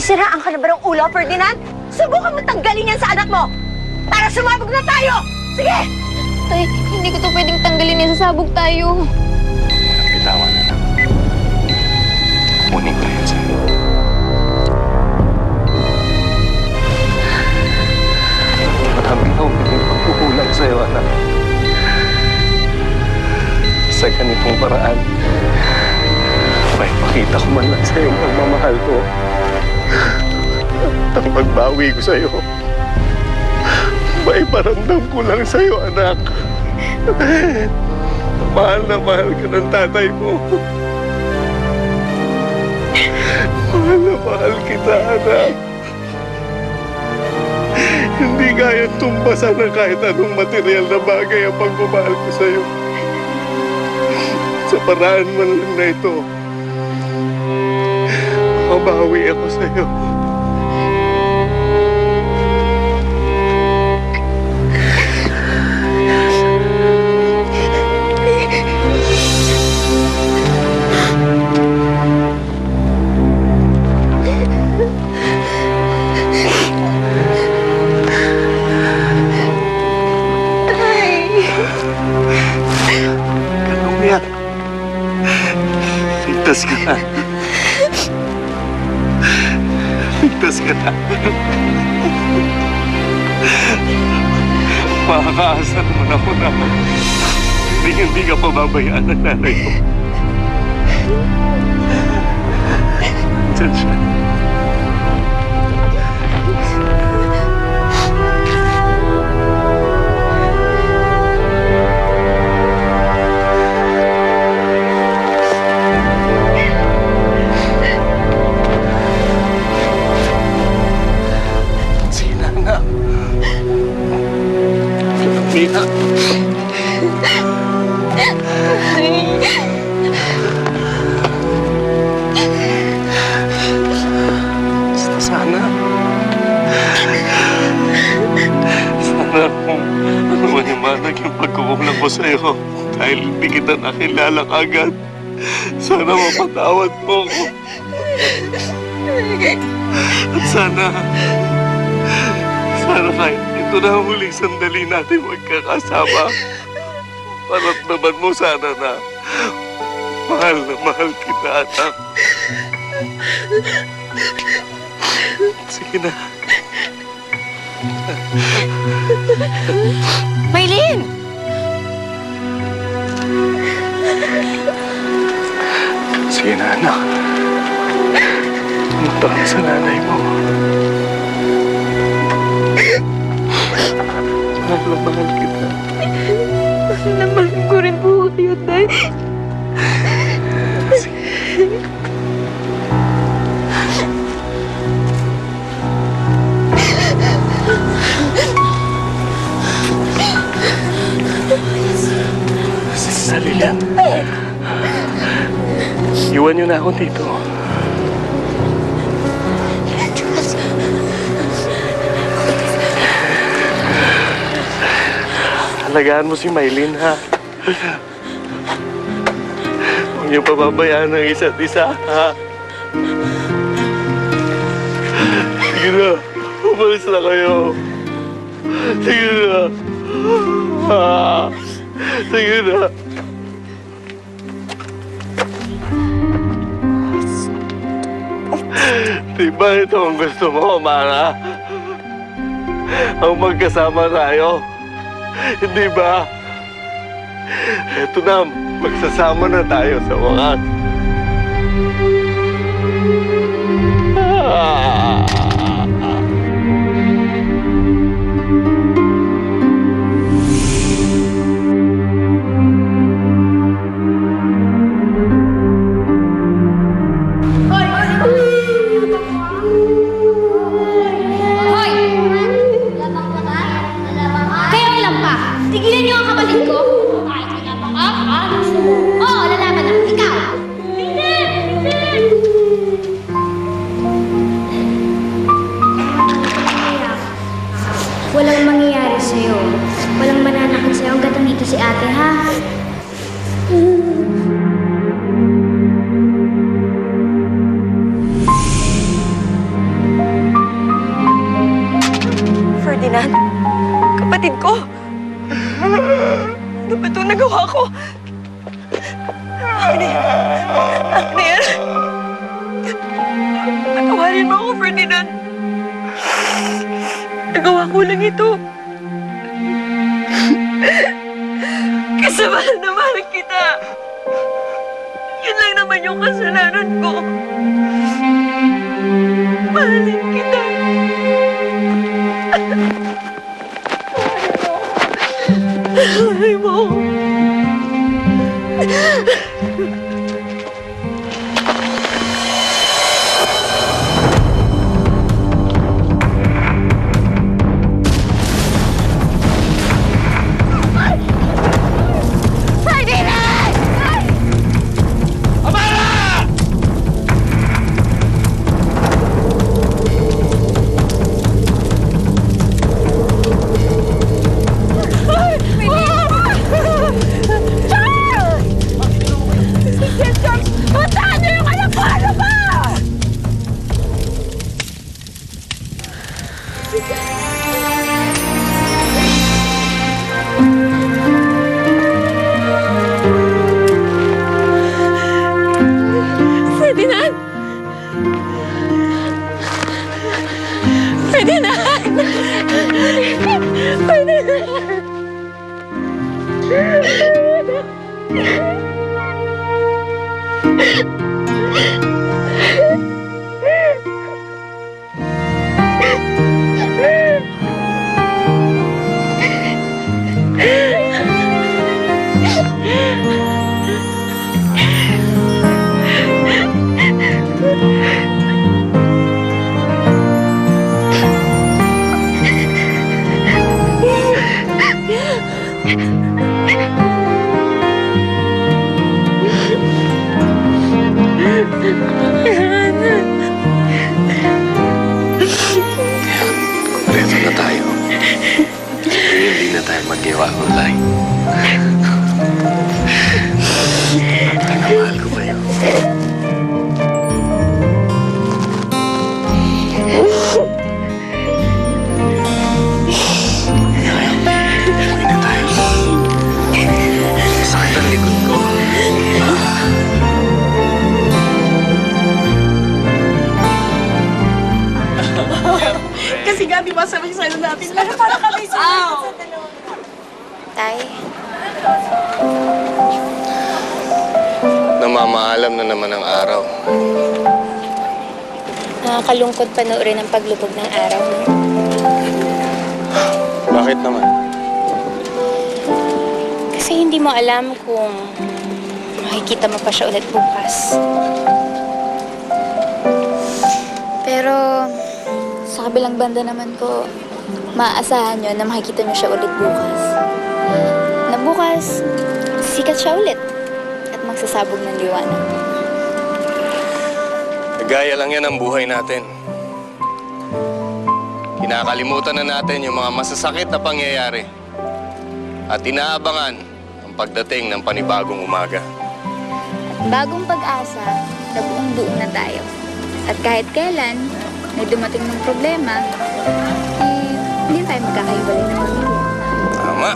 Sisiraan ka na ba ng ulo, Ferdinand? Subukan mo tanggalin yan sa anak mo! Para sumabog na tayo! Sige! Tay, hindi ko to pwedeng tanggalin yan. Sasabog tayo. Bitawan na lang. Kunin ko yan sa'yo. Marami akong pinagpapukulang sa'yo, anak. Sa ganitong paraan, may pakita ko man lang sa'yo ang pagmamahal ko. At ang pagbawi ko sa'yo, may paramdam ko lang sa'yo, anak. Mahal na mahal ka ng tatay mo. Mahal na mahal kita, anak. Hindi kaya tumbasan ng kahit anong material na bagay ang pagmamahal ko sa'yo. Sa paraan man lang na ito, mabawi ako sa'yo. Ligtas ka na. Ligtas ka na. Makakaasal mo na ako na hindi ka pababayaan ng nanay ko. Diyan siya. Mira. Basta sana kung ano man yung naging pagkukulang ko sa'yo dahil hindi kita nakilala agad. Sana mapatawad mo ko. At sana kahit ito na ang huling sandali natin magkakasama. Paramdaman mo sana na mahal kita, anak. Sige na. Maylin! Sige na, anak. Pumunta ka sa nanay mo. Mahal kita. Mahal ko rin po kayo, Tay. Sali lang. Iwan niyo na ako dito. Alagaan mo si Maylin, ha? Huwag niyo pababayaan ang isa't isa, ha? Sige na. Umalis na kayo. Sige na. Sige na. Diba ito ang gusto mo, Mara? Ang magkasama tayo. Hindi ba? Eto na, magsasama na tayo sa wakas. Tigilan niyo ang kapatid ko? Kahit wala pa ka? Oo, lalaban na. Ikaw! Hindi! Walang mangyayari sa'yo. Walang mananakit sa'yo hanggat nandito si ate, ha? Ferdinand, kapatid ko. Ano ba itong nagawa ko? Ano yan? Ano yan? Patawarin mo ako, Ferdinand. Nagawa ko lang ito. Kasama na mahal kita. Yun lang naman yung kasalanan ko. Mahalin kita. Mahalin mo ako. Ferdinand! Ferdinand! Ferdinand! Reto na tayo. Hindi na tayo maghiwa-hulay. Mahal ko kayo. Uwi na tayo. Sakit ang likod ko. Kasi nga, di ba sabi sa'yo natin, para kami sa Tay, Namamaalam na naman ang araw. nakakalungkot panoorin ang paglubog ng araw. Bakit naman? Kasi hindi mo alam kung makikita mo pa siya ulit bukas. Pero sa kabilang banda naman po, maaasahan nyo na makikita nyo siya ulit bukas. Na bukas, sikat siya ulit at magsasabog ng liwanag. Gaya lang yan ang buhay natin. Kinakalimutan na natin yung mga masasakit na pangyayari at inaabangan ang pagdating ng panibagong umaga. At bagong pag-asa na buong-buo na tayo. At kahit kailan may dumating ng problema, hindi tayo magkakahiwalay ng pamilya. Tama.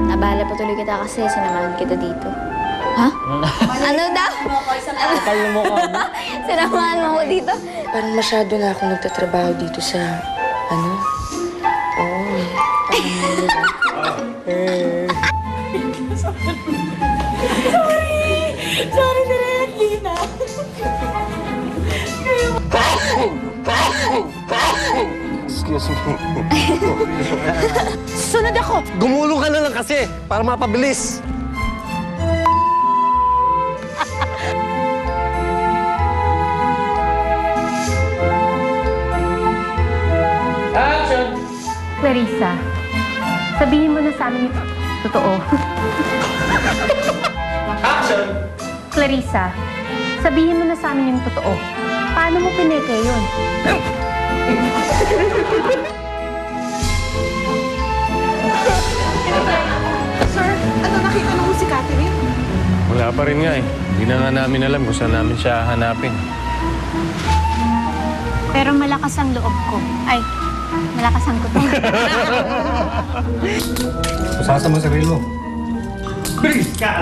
Nabahala pa tuloy kita kasi sinamahan kita dito. Ha? Ano daw? Kapal mo ko. Sinamahan mo ako dito? Parang masyado na ako nagtatrabaho dito sa, Excuse me. Sunod ako! Gumulong ka na lang kasi para mapabilis. Ah! Clarissa, sabihin mo na sa amin yung totoo. Action! Clarissa, sabihin mo na sa amin yung totoo. Paano mo pineke yun? Sir, ano nakita mo si Catherine? Wala pa rin nga eh. Hindi na nga namin alam kung saan namin siya hanapin. Pero malakas ang loob ko. Ay, malakas ang kuto. Kusasa mo sarili mo. Bilis ka!